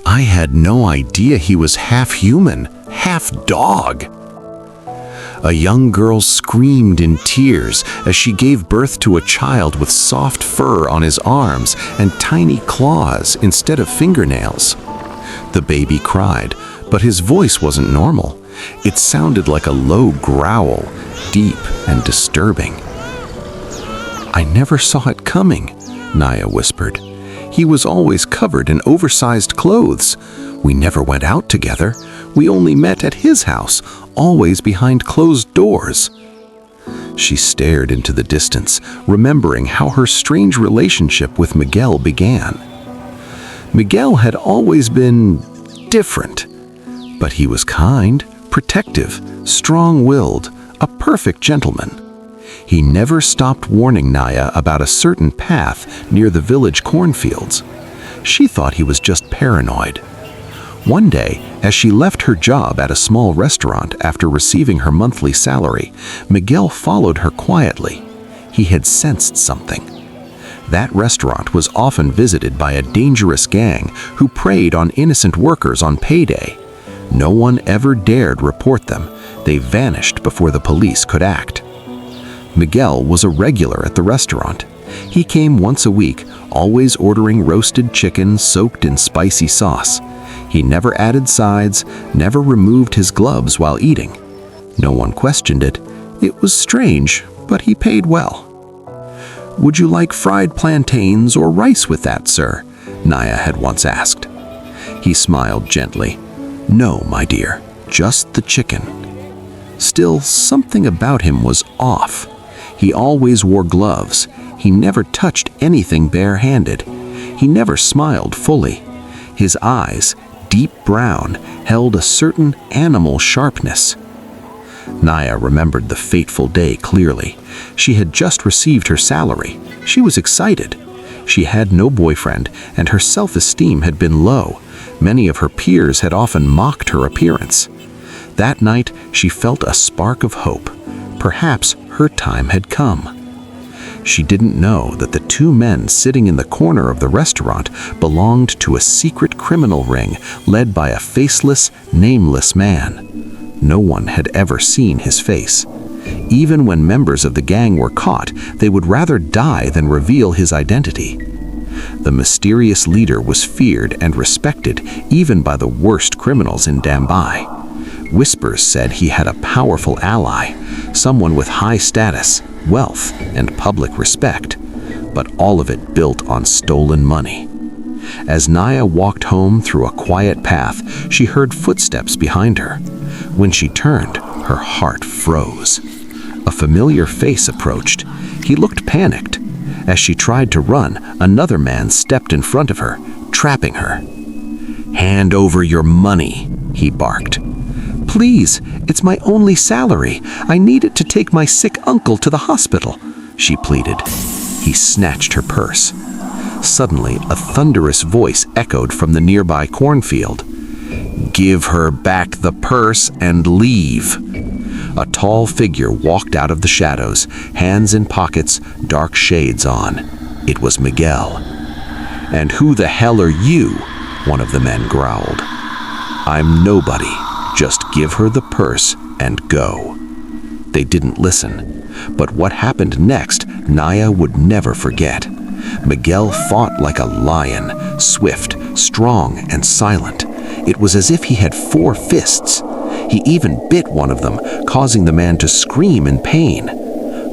I had no idea he was half human, half dog. A young girl screamed in tears as she gave birth to a child with soft fur on his arms and tiny claws instead of fingernails. The baby cried, but his voice wasn't normal. It sounded like a low growl, deep and disturbing. "I never saw it coming," Naya whispered. "He was always covered in oversized clothes. We never went out together. We only met at his house, always behind closed doors." She stared into the distance, remembering how her strange relationship with Miguel began. Miguel had always been different, but he was kind, protective, strong-willed, a perfect gentleman. He never stopped warning Naya about a certain path near the village cornfields. She thought he was just paranoid. One day, as she left her job at a small restaurant after receiving her monthly salary, Miguel followed her quietly. He had sensed something. That restaurant was often visited by a dangerous gang who preyed on innocent workers on payday. No one ever dared report them. They vanished before the police could act. Miguel was a regular at the restaurant. He came once a week, always ordering roasted chicken soaked in spicy sauce. He never added sides, never removed his gloves while eating. No one questioned it. It was strange, but he paid well. "Would you like fried plantains or rice with that, sir?" Naya had once asked. He smiled gently. "No, my dear, just the chicken." Still, something about him was off. He always wore gloves. He never touched anything bare-handed. He never smiled fully. His eyes, deep brown, held a certain animal sharpness. Naya remembered the fateful day clearly. She had just received her salary. She was excited. She had no boyfriend, and her self-esteem had been low. Many of her peers had often mocked her appearance. That night, she felt a spark of hope. Perhaps her time had come. She didn't know that the two men sitting in the corner of the restaurant belonged to a secret criminal ring led by a faceless, nameless man. No one had ever seen his face. Even when members of the gang were caught, they would rather die than reveal his identity. The mysterious leader was feared and respected even by the worst criminals in Dambai. Whispers said he had a powerful ally, someone with high status, wealth, and public respect, but all of it built on stolen money. As Naya walked home through a quiet path, she heard footsteps behind her. When she turned, her heart froze. A familiar face approached. He looked panicked. As she tried to run, another man stepped in front of her, trapping her. "Hand over your money," he barked. "Please, it's my only salary. I need it to take my sick uncle to the hospital," she pleaded. He snatched her purse. Suddenly, a thunderous voice echoed from the nearby cornfield. "Give her back the purse and leave." A tall figure walked out of the shadows, hands in pockets, dark shades on. It was Miguel. "And who the hell are you?" one of the men growled. "I'm nobody. Just give her the purse and go." They didn't listen. But what happened next, Naya would never forget. Miguel fought like a lion, swift, strong, and silent. It was as if he had 4 fists. He even bit one of them, causing the man to scream in pain.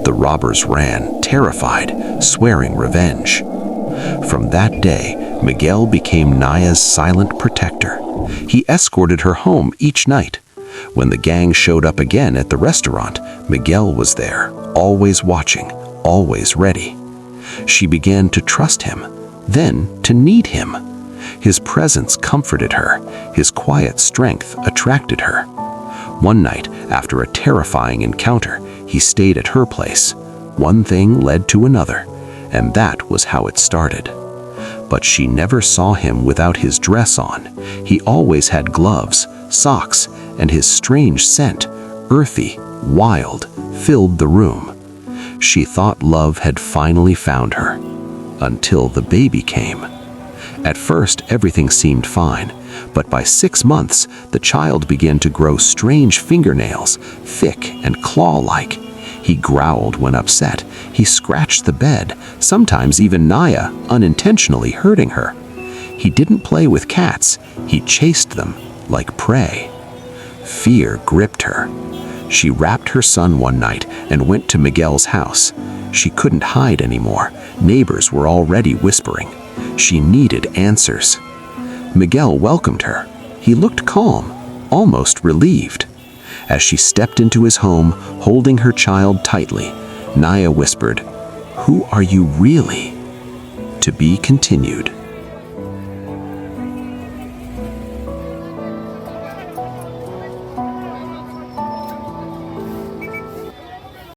The robbers ran, terrified, swearing revenge. From that day, Miguel became Naya's silent protector. He escorted her home each night. When the gang showed up again at the restaurant, Miguel was there, always watching, always ready. She began to trust him, then to need him. His presence comforted her. His quiet strength attracted her. One night, after a terrifying encounter, he stayed at her place. One thing led to another, and that was how it started. But she never saw him without his dress on. He always had gloves, socks, and his strange scent, earthy, wild, filled the room. She thought love had finally found her, until the baby came. At first, everything seemed fine, but by 6 months, the child began to grow strange fingernails, thick and claw-like. He growled when upset. He scratched the bed, sometimes even Naya, unintentionally hurting her. He didn't play with cats. He chased them like prey. Fear gripped her. She wrapped her son one night and went to Miguel's house. She couldn't hide anymore. Neighbors were already whispering. She needed answers. Miguel welcomed her. He looked calm, almost relieved. As she stepped into his home, holding her child tightly, Naya whispered, "Who are you really?" To be continued.